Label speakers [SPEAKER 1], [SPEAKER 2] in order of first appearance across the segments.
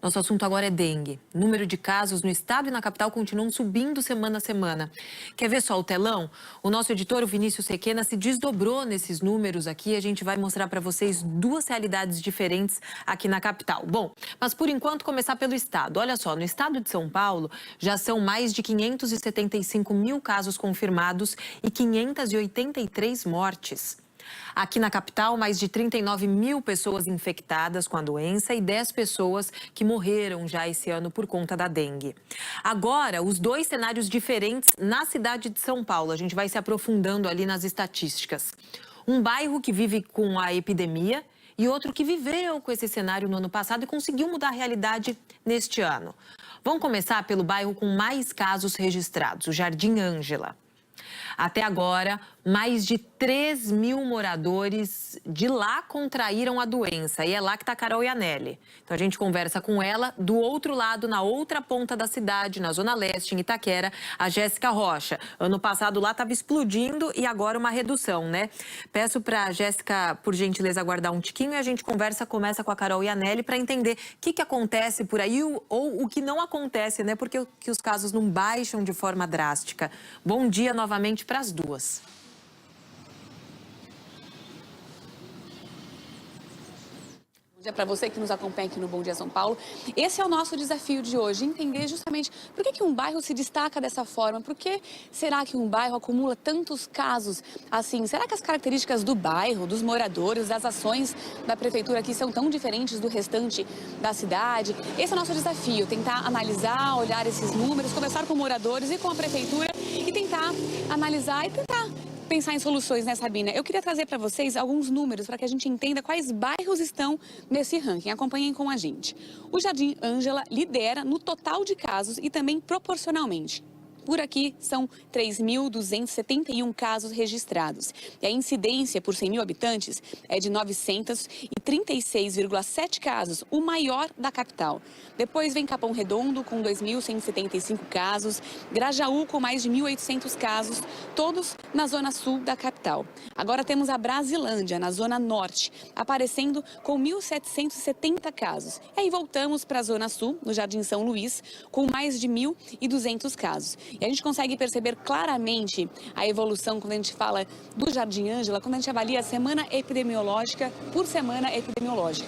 [SPEAKER 1] Nosso assunto agora é dengue. O número de casos no estado e na capital continuam subindo semana a semana. Quer ver só o telão? O nosso editor, o Vinícius Requena, se desdobrou nesses números aqui. A gente vai mostrar para vocês duas realidades diferentes aqui na capital. Bom, mas por enquanto começar pelo estado. Olha só, no estado de São Paulo já são mais de 575 mil casos confirmados e 583 mortes. Aqui na capital, mais de 39 mil pessoas infectadas com a doença e 10 pessoas que morreram já esse ano por conta da dengue. Agora, os dois cenários diferentes na cidade de São Paulo. A gente vai se aprofundando ali nas estatísticas. Um bairro que vive com a epidemia e outro que viveu com esse cenário no ano passado e conseguiu mudar a realidade neste ano. Vamos começar pelo bairro com mais casos registrados, o Jardim Ângela. Até agora, mais de 3 mil moradores de lá contraíram a doença. E é lá que está a Carol Iannelli. Então a gente conversa com ela do outro lado, na outra ponta da cidade, na Zona Leste, em Itaquera, a Jéssica Rocha. Ano passado lá estava explodindo e agora uma redução, né? Peço para a Jéssica, por gentileza, aguardar um tiquinho e a gente começa com a Carol Iannelli para entender o que acontece por aí ou o que não acontece, né? Porque que os casos não baixam de forma drástica. Bom dia novamente para as duas.
[SPEAKER 2] Bom dia para você que nos acompanha aqui no Bom Dia São Paulo. Esse é o nosso desafio de hoje, entender justamente por que um bairro se destaca dessa forma, por que será que um bairro acumula tantos casos assim? Será que as características do bairro, dos moradores, das ações da prefeitura aqui são tão diferentes do restante da cidade? Esse é o nosso desafio, tentar analisar, olhar esses números, conversar com moradores e com a prefeitura e tentar analisar e tentar pensar em soluções, né, Sabina? Eu queria trazer para vocês alguns números para que a gente entenda quais bairros estão nesse ranking. Acompanhem com a gente. O Jardim Ângela lidera no total de casos e também proporcionalmente. Por aqui, são 3.271 casos registrados. E a incidência por 100 mil habitantes é de 936,7 casos, o maior da capital. Depois vem Capão Redondo, com 2.175 casos, Grajaú, com mais de 1.800 casos, todos na zona sul da capital. Agora temos a Brasilândia, na zona norte, aparecendo com 1.770 casos. E aí voltamos para a zona sul, no Jardim São Luís, com mais de 1.200 casos. E a gente consegue perceber claramente a evolução quando a gente fala do Jardim Ângela, quando a gente avalia a semana epidemiológica por semana epidemiológica.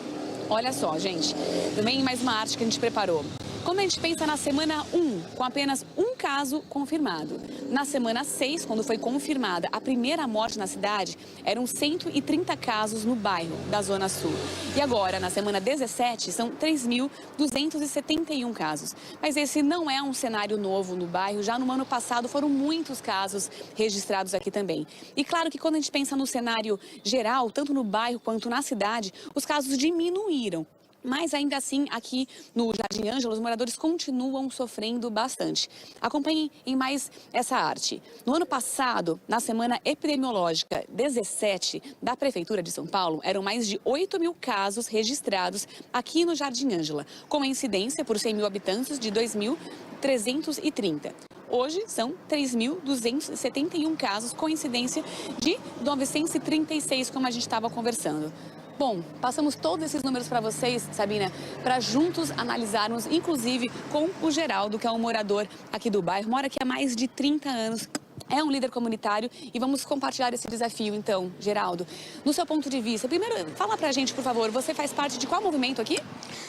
[SPEAKER 2] Olha só, gente, também mais uma arte que a gente preparou. Quando a gente pensa na semana 1, com apenas um caso confirmado. Na semana 6, quando foi confirmada a primeira morte na cidade, eram 130 casos no bairro da Zona Sul. E agora, na semana 17, são 3.271 casos. Mas esse não é um cenário novo no bairro. Já no ano passado foram muitos casos registrados aqui também. E claro que quando a gente pensa no cenário geral, tanto no bairro quanto na cidade, os casos diminuíram. Mas ainda assim, aqui no Jardim Ângela, os moradores continuam sofrendo bastante. Acompanhem em mais essa arte. No ano passado, na semana epidemiológica 17 da Prefeitura de São Paulo, eram mais de 8 mil casos registrados aqui no Jardim Ângela, com a incidência por 100 mil habitantes de 2.330. Hoje são 3.271 casos, com incidência de 936, como a gente estava conversando. Bom, passamos todos esses números para vocês, Sabina, para juntos analisarmos, inclusive com o Geraldo, que é um morador aqui do bairro, mora aqui há mais de 30 anos. É um líder comunitário e vamos compartilhar esse desafio, então, Geraldo. No seu ponto de vista, primeiro, fala pra gente, por favor, você faz parte de qual movimento aqui?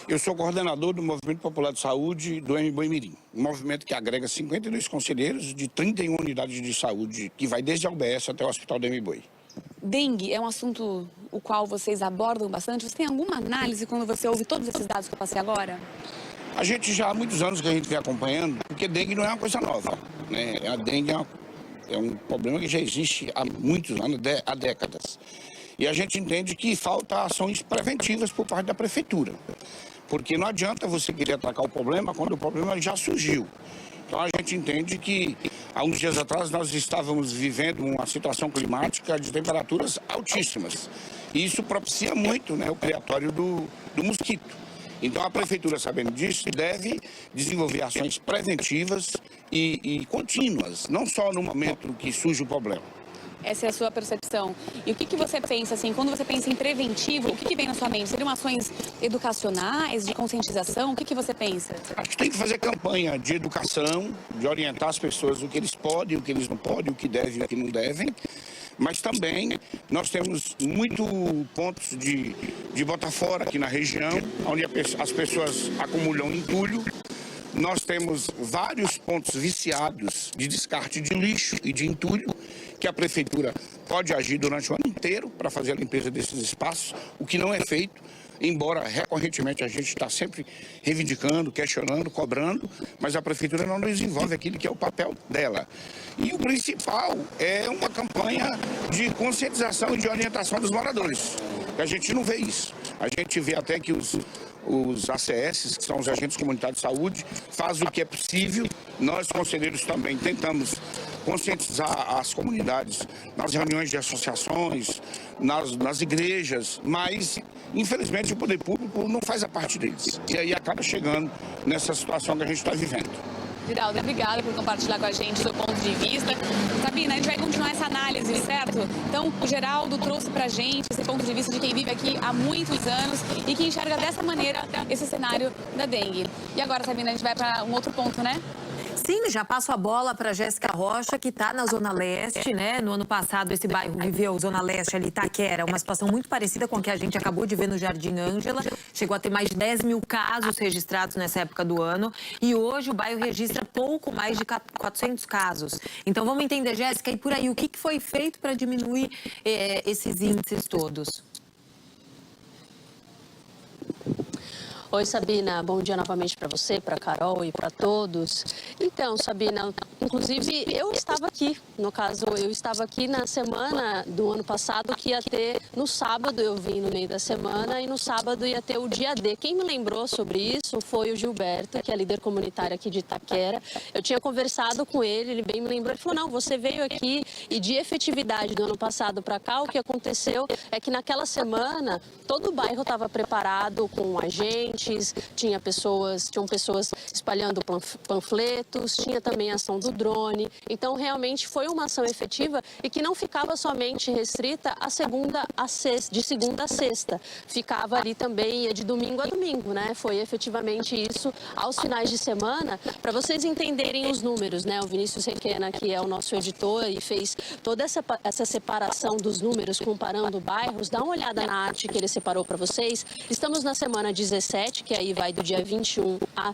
[SPEAKER 3] Eu sou coordenador do Movimento Popular de Saúde do Mboimirim, um movimento que agrega 52 conselheiros de 31 unidades de saúde, que vai desde a UBS até o Hospital do Mboi.
[SPEAKER 2] Dengue é um assunto o qual vocês abordam bastante. Você tem alguma análise quando você ouve todos esses dados que eu passei agora?
[SPEAKER 3] A gente já há muitos anos que a gente vem acompanhando, porque dengue não é uma coisa nova, né? A dengue é um problema que já existe há muitos anos, há décadas. E a gente entende que falta ações preventivas por parte da prefeitura. Porque não adianta você querer atacar o problema quando o problema já surgiu. Então a gente entende que há uns dias atrás nós estávamos vivendo uma situação climática de temperaturas altíssimas. E isso propicia muito, né, o criatório do mosquito. Então a prefeitura, sabendo disso, deve desenvolver ações preventivas e contínuas, não só no momento que surge o problema.
[SPEAKER 2] Essa é a sua percepção. E o que você pensa, assim, quando você pensa em preventivo, o que vem na sua mente? Seriam ações educacionais, de conscientização? O que você pensa?
[SPEAKER 3] Acho que tem que fazer campanha de educação, de orientar as pessoas o que eles podem, o que eles não podem, o que devem e o que não devem. Mas também nós temos muito pontos de botar fora aqui na região, onde as pessoas acumulam entulho. Nós temos vários pontos viciados de descarte de lixo e de entulho, que a prefeitura pode agir durante o ano inteiro para fazer a limpeza desses espaços, o que não é feito, embora recorrentemente a gente está sempre reivindicando, questionando, cobrando, mas a prefeitura não desenvolve aquilo que é o papel dela. E o principal é uma campanha de conscientização e de orientação dos moradores. A gente não vê isso. A gente vê até que os ACS, que são os agentes comunitários de saúde, fazem o que é possível. Nós, conselheiros, também tentamos conscientizar as comunidades nas reuniões de associações, nas igrejas, mas, infelizmente, o poder público não faz a parte deles. E aí acaba chegando nessa situação que a gente está vivendo.
[SPEAKER 2] Giraldo, obrigada por compartilhar com a gente o seu ponto de vista. Sabina, a gente vai continuar essa análise, certo? Então, o Geraldo trouxe pra gente esse ponto de vista de quem vive aqui há muitos anos e que enxerga dessa maneira esse cenário da dengue. E agora, Sabina, a gente vai para um outro ponto, né?
[SPEAKER 1] Sim, já passo a bola para Jéssica Rocha, que está na Zona Leste, né? No ano passado, esse bairro viveu, Zona Leste, ali, Itaquera, uma situação muito parecida com a que a gente acabou de ver no Jardim Ângela. Chegou a ter mais de 10 mil casos registrados nessa época do ano. E hoje o bairro registra pouco mais de 400 casos. Então, vamos entender, Jéssica, e por aí, o que foi feito para diminuir esses índices todos?
[SPEAKER 4] Oi, Sabina, bom dia novamente para você, para a Carol e para todos. Então, Sabina, inclusive eu estava aqui, no caso, eu estava aqui na semana do ano passado, que ia ter, no sábado eu vim no meio da semana e no sábado ia ter o dia D. Quem me lembrou sobre isso foi o Gilberto, que é líder comunitário aqui de Itaquera. Eu tinha conversado com ele bem me lembrou, ele falou, não, você veio aqui e de efetividade do ano passado para cá, o que aconteceu é que naquela semana todo o bairro estava preparado com agentes, tinham pessoas espalhando panfletos, tinha também a ação do drone. Então, realmente foi uma ação efetiva e que não ficava somente restrita de segunda a sexta. Ficava ali também de domingo a domingo, né? Foi efetivamente isso aos finais de semana. Para vocês entenderem os números, né? O Vinícius Requena, que é o nosso editor e fez toda essa separação dos números, comparando bairros. Dá uma olhada na arte que ele separou para vocês. Estamos na semana 17, que aí vai do dia 21 a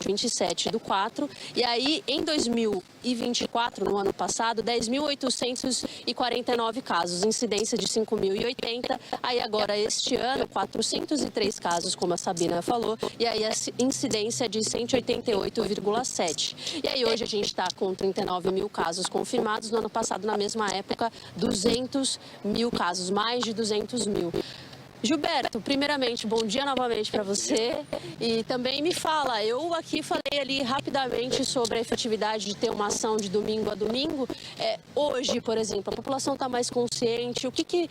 [SPEAKER 4] 27 do 4. E aí, em 2024, no ano passado, 10.849 casos, incidência de 5.080. Aí agora, este ano, 403 casos, como a Sabina falou, e aí a incidência de 188,7. E aí hoje a gente está com 39 mil casos confirmados. No ano passado, na mesma época, 200 mil casos, mais de 200 mil. Gilberto, primeiramente, bom dia novamente para você e também me fala, eu aqui falei ali rapidamente sobre a efetividade de ter uma ação de domingo a domingo. Hoje, por exemplo, a população está mais consciente, o que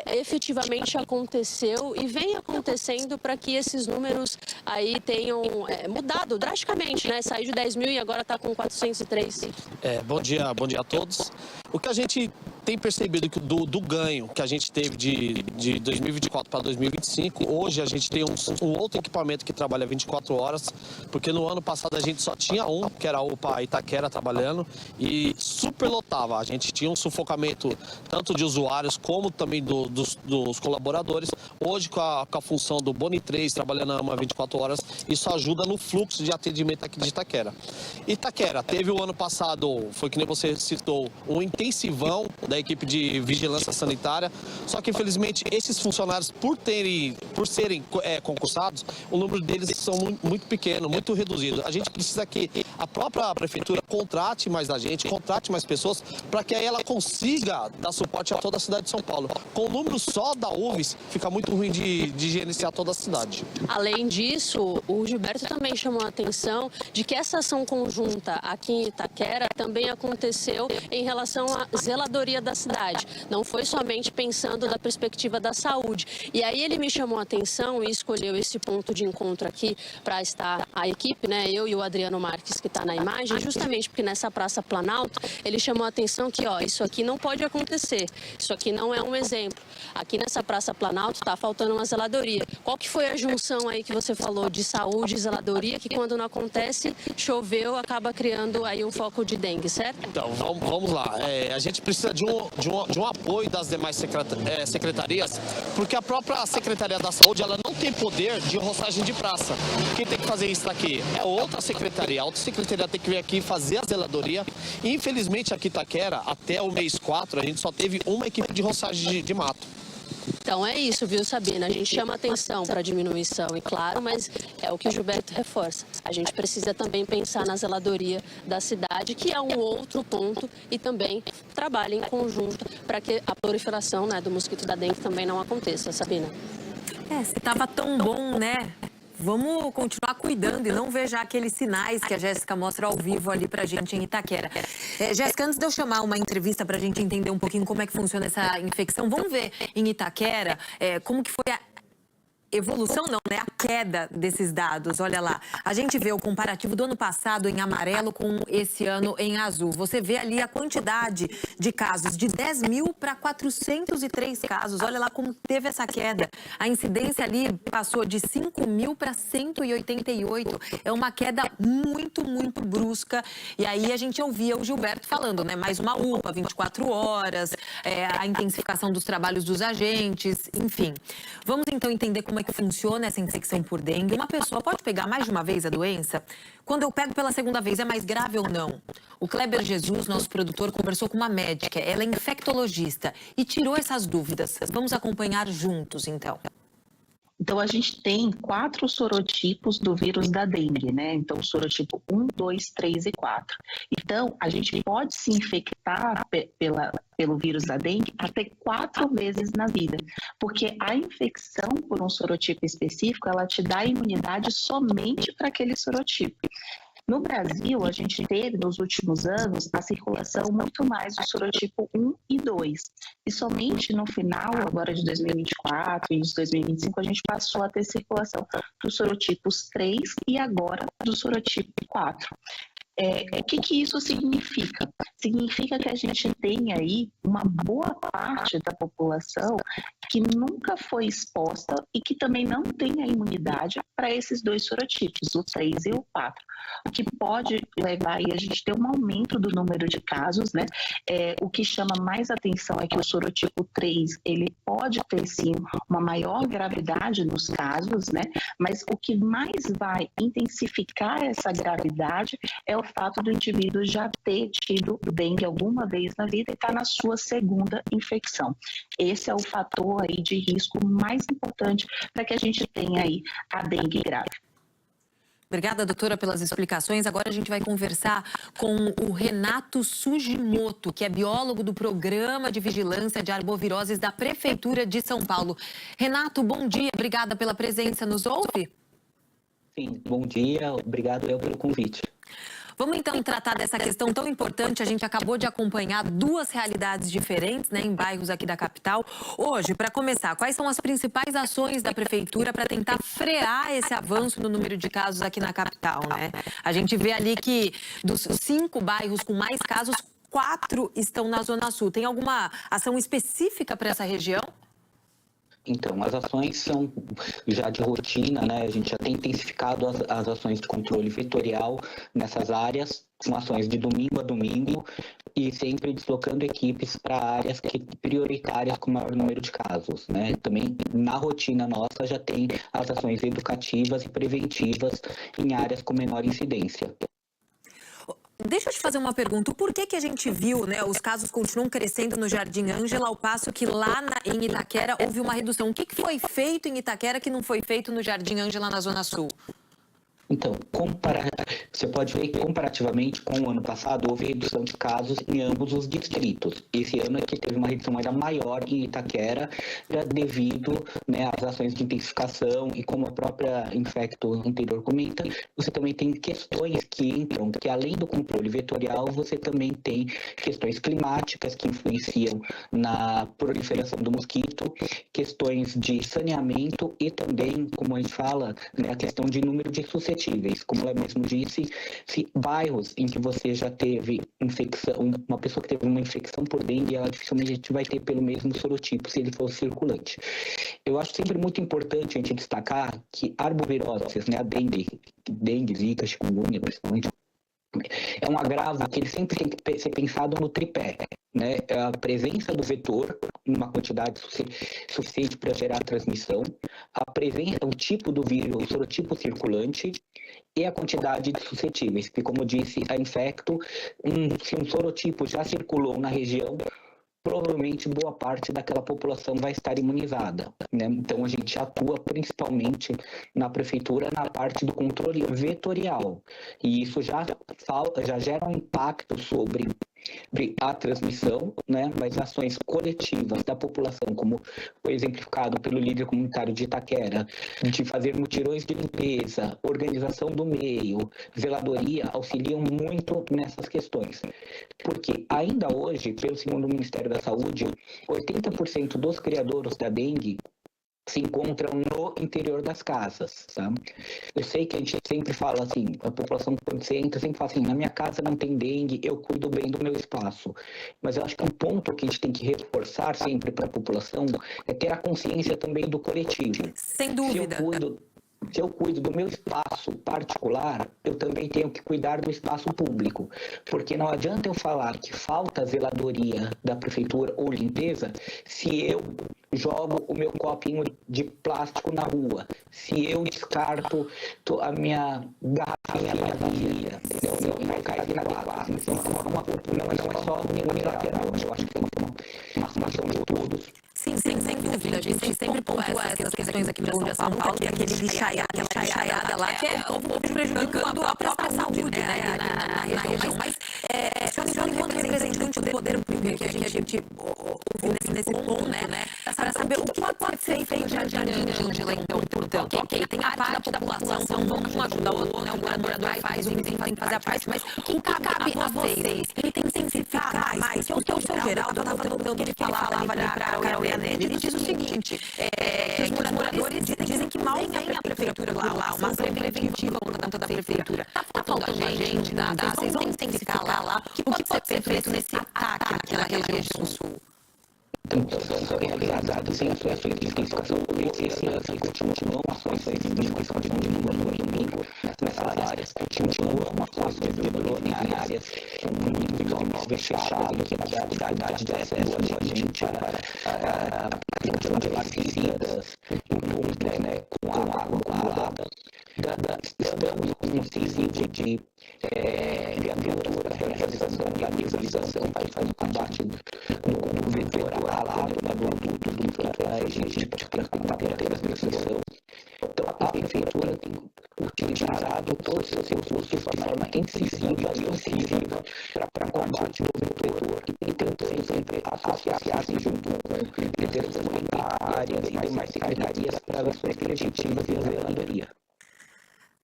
[SPEAKER 4] efetivamente aconteceu e vem acontecendo para que esses números aí tenham mudado drasticamente, né? Saiu de 10 mil e agora está com 403.
[SPEAKER 5] Bom dia a todos. O que a gente tem percebido que do ganho que a gente teve de 2024 para 2025, hoje a gente tem um outro equipamento que trabalha 24 horas, porque no ano passado a gente só tinha um, que era a UPA Itaquera trabalhando, e superlotava. A gente tinha um sufocamento tanto de usuários como também dos colaboradores. Hoje, com a função do Boni 3 trabalhando a AMA 24 horas, isso ajuda no fluxo de atendimento aqui de Itaquera. Itaquera teve o ano passado, foi que nem você citou, um intensivão da equipe de vigilância sanitária, só que infelizmente esses funcionários, por serem concursados, o número deles são muito pequeno, muito reduzido. A gente precisa que a própria prefeitura contrate mais gente, contrate mais pessoas, para que aí ela consiga dar suporte a toda a cidade de São Paulo. Com o número só da UVS, fica muito ruim de gerenciar toda a cidade.
[SPEAKER 4] Além disso, o Gilberto também chamou a atenção de que essa ação conjunta aqui em Itaquera também aconteceu em relação à zeladoria da cidade. Não foi somente pensando da perspectiva da saúde. E aí ele me chamou a atenção e escolheu esse ponto de encontro aqui para estar a equipe, né? Eu e o Adriano Marques, que está na imagem, justamente porque nessa Praça Planalto ele chamou a atenção que, ó, isso aqui não pode acontecer. Isso aqui não é um exemplo. Aqui nessa Praça Planalto está faltando uma zeladoria. Qual que foi a junção aí que você falou de saúde e zeladoria, que quando não acontece, choveu, acaba criando aí um foco de dengue, certo?
[SPEAKER 5] Então, vamos lá. A gente precisa de um apoio das demais secretarias, porque a própria Secretaria da Saúde, ela não tem poder de roçagem de praça. Quem tem que fazer isso aqui é outra secretaria. A outra secretaria tem que vir aqui fazer a zeladoria. E, infelizmente, aqui em Itaquera, até o mês 4, a gente só teve uma equipe de roçagem de mato.
[SPEAKER 4] Então é isso, viu, Sabina? A gente chama atenção para a diminuição, e claro, mas é o que o Gilberto reforça. A gente precisa também pensar na zeladoria da cidade, que é um outro ponto, e também trabalha em conjunto para que a proliferação, né, do mosquito da dengue também não aconteça, Sabina.
[SPEAKER 1] Se estava tão bom, né? Vamos continuar cuidando e não ver já aqueles sinais que a Jéssica mostra ao vivo ali pra gente em Itaquera. Jéssica, antes de eu chamar uma entrevista pra gente entender um pouquinho como é que funciona essa infecção, vamos ver em Itaquera como que foi a evolução, não, né? A queda desses dados. Olha lá, a gente vê o comparativo do ano passado em amarelo com esse ano em azul. Você vê ali a quantidade de casos, de 10 mil para 403 casos. Olha lá como teve essa queda. A incidência ali passou de 5 mil para 188. É uma queda muito, muito brusca. E aí a gente ouvia o Gilberto falando, né? Mais uma UPA, 24 horas, a intensificação dos trabalhos dos agentes, enfim. Vamos então entender como é que funciona essa infecção por dengue. Uma pessoa pode pegar mais de uma vez a doença? Quando eu pego pela segunda vez, é mais grave ou não? O Kleber Jesus, nosso produtor, conversou com uma médica. Ela é infectologista e tirou essas dúvidas. Vamos acompanhar juntos, então.
[SPEAKER 6] Então, a gente tem 4 sorotipos do vírus da dengue, né? Então, sorotipo 1, 2, 3 e 4. Então, a gente pode se infectar pelo vírus da dengue até 4 vezes na vida, porque a infecção por um sorotipo específico, ela te dá imunidade somente para aquele sorotipo. No Brasil, a gente teve, nos últimos anos, a circulação muito mais do sorotipo 1 e 2. E somente no final, agora de 2024 e de 2025, a gente passou a ter circulação dos sorotipos 3 e agora do sorotipo 4. O que isso significa? Significa que a gente tem aí uma boa parte da população que nunca foi exposta e que também não tem a imunidade para esses 2 sorotipos, o 3 e o 4. O que pode levar aí a gente ter um aumento do número de casos, né? O que chama mais atenção é que o sorotipo 3, ele pode ter sim uma maior gravidade nos casos, né? Mas o que mais vai intensificar essa gravidade é o fato do indivíduo já ter tido dengue alguma vez na vida e estar na sua segunda infecção. Esse é o fator aí de risco mais importante para que a gente tenha aí a dengue grave.
[SPEAKER 1] Obrigada, doutora, pelas explicações. Agora a gente vai conversar com o Renato Sugimoto, que é biólogo do Programa de Vigilância de Arboviroses da Prefeitura de São Paulo. Renato, bom dia. Obrigada pela presença. Nos ouve?
[SPEAKER 7] Sim, bom dia. Obrigado pelo convite.
[SPEAKER 1] Vamos então tratar dessa questão tão importante. A gente acabou de acompanhar 2 realidades diferentes, né, em bairros aqui da capital. Hoje, para começar, quais são as principais ações da prefeitura para tentar frear esse avanço no número de casos aqui na capital, né? A gente vê ali que dos 5 bairros com mais casos, 4 estão na Zona Sul. Tem alguma ação específica para essa região?
[SPEAKER 7] Então, as ações são já de rotina, né? A gente já tem intensificado as ações de controle vetorial nessas áreas, com ações de domingo a domingo e sempre deslocando equipes para áreas prioritárias com maior número de casos, né? Também na rotina nossa já tem as ações educativas e preventivas em áreas com menor incidência.
[SPEAKER 1] Deixa eu te fazer uma pergunta. Por que a gente viu, né, os casos continuam crescendo no Jardim Ângela, ao passo que lá em Itaquera houve uma redução? O que foi feito em Itaquera que não foi feito no Jardim Ângela, na Zona Sul?
[SPEAKER 7] Então, você pode ver que comparativamente com o ano passado, houve redução de casos em ambos os distritos. Esse ano é que teve uma redução ainda maior em Itaquera, devido, né, às ações de intensificação e como a própria Infecto anterior comenta, você também tem questões que entram, que além do controle vetorial, você também tem questões climáticas que influenciam na proliferação do mosquito, questões de saneamento e também, como a gente fala, né, a questão de número de suscetíveis. Como ela mesmo disse, se bairros em que você já teve infecção, uma pessoa que teve uma infecção por dengue, ela dificilmente vai ter pelo mesmo sorotipo se ele for circulante. Eu acho sempre muito importante a gente destacar que arboviroses, né, a dengue, zika, chikungunya, principalmente, é um agravo que ele sempre tem que ser pensado no tripé, né? A presença do vetor em uma quantidade suficiente para gerar transmissão, o tipo do vírus, o sorotipo circulante e a quantidade de suscetíveis, que, como disse a Infecto, se um sorotipo já circulou na região, provavelmente boa parte daquela população vai estar imunizada, né? Então a gente atua principalmente na prefeitura na parte do controle vetorial, e isso já gera um impacto sobre a transmissão, né? Mas ações coletivas da população, como foi exemplificado pelo líder comunitário de Itaquera, de fazer mutirões de limpeza, organização do meio, zeladoria, auxiliam muito nessas questões. Porque ainda hoje, segundo o Ministério da Saúde, 80% dos criadouros da dengue se encontram no interior das casas, tá? Eu sei que a gente sempre fala assim, a população quando você entra sempre fala assim, na minha casa não tem dengue, eu cuido bem do meu espaço. Mas eu acho que um ponto que a gente tem que reforçar sempre para a população é ter a consciência também do coletivo.
[SPEAKER 1] Sem dúvida.
[SPEAKER 7] Se eu cuido do meu espaço particular, eu também tenho que cuidar do espaço público. Porque não adianta eu falar que falta zeladoria da prefeitura ou limpeza se eu jogo o meu copinho de plástico na rua, se eu descarto a minha garrafinha vazia, não cai na água. Então, não é só unilateral, eu acho que tem uma ação de todos.
[SPEAKER 1] Sim, sem dúvida. A gente sempre pontua essas questões aqui para São Paulo, que é aquele lixaiada lá, que é o povo prejudicando a própria saúde, né, na região. Mas, senhora, enquanto representante do poder público, que a gente ouve nesse ponto, né, para saber o que pode ser feito de Ângela, então, portanto, ok, tem a parte da população, vamos ajudar o outro, né, o morador faz, tem que fazer a parte, mas o que cabe a vocês? Ele tem que intensificar mais, porque o seu Geraldo, eu estava notando que ele falava ali para o Carol, ele diz o seguinte, que os moradores dizem que mal vem a prefeitura lá, uma ação preventiva por conta da prefeitura. Tá faltando gente, vocês vão intensificar lá, o que pode ser feito nesse ataque naquela região sul?
[SPEAKER 7] Então, são realizadas sem ações de intensificação esse ano, que continuam ações de distribuição de domingo nessas áreas, continuam ações de drone em áreas muito visualmente fechadas, que a dificuldade de acesso a gente para a questão de largicidas, né, com água acumulada. Estamos com um incentivo de viatura, realização e a visualização para o combate do vetor alado, do gente para ter a transmissão. Então, a prefeitura tem utilizado todos os seus recursos de forma incisiva e ofensiva para combate do vetor e tentando sempre associar-se junto com lideranças comunitárias e demais secretarias para ações preventivas e a zeladoria.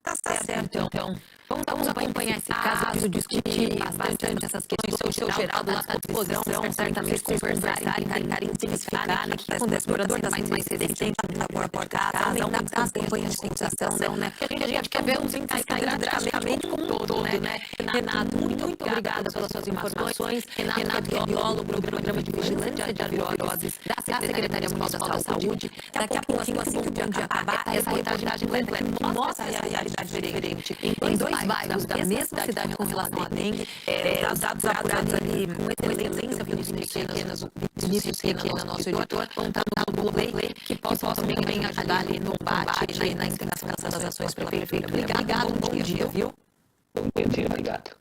[SPEAKER 1] Tá certo, então. Vamos acompanhar esse caso, discutir bastante essas questões. O seu Geraldo lá está à disposição, para vocês conversarem, tentarem intensificar, né? Que acontece, o morador está mais resistente na porta de casa, aumentar as campanhas de conscientização, né? A gente quer ver os índices caindo drasticamente como um todo, né? Renato, muito obrigada pelas suas informações. Renato, que é biólogo do Programa de Vigilância de Viroses da Secretaria Municipal da Saúde. Daqui a pouquinho, assim que o dia acabar, essa reportagem completa que mostra a realidade diferente em dois bairros da mesma cidade com relação à dengue, os dados apurados ali com excelência, Vinícius Requena, nosso editor, vão estar no Globoplay, que possam também ajudar ali no combate, na intensificação das ações pela prefeitura. Obrigado, bom dia, viu?
[SPEAKER 7] Bom dia, obrigado.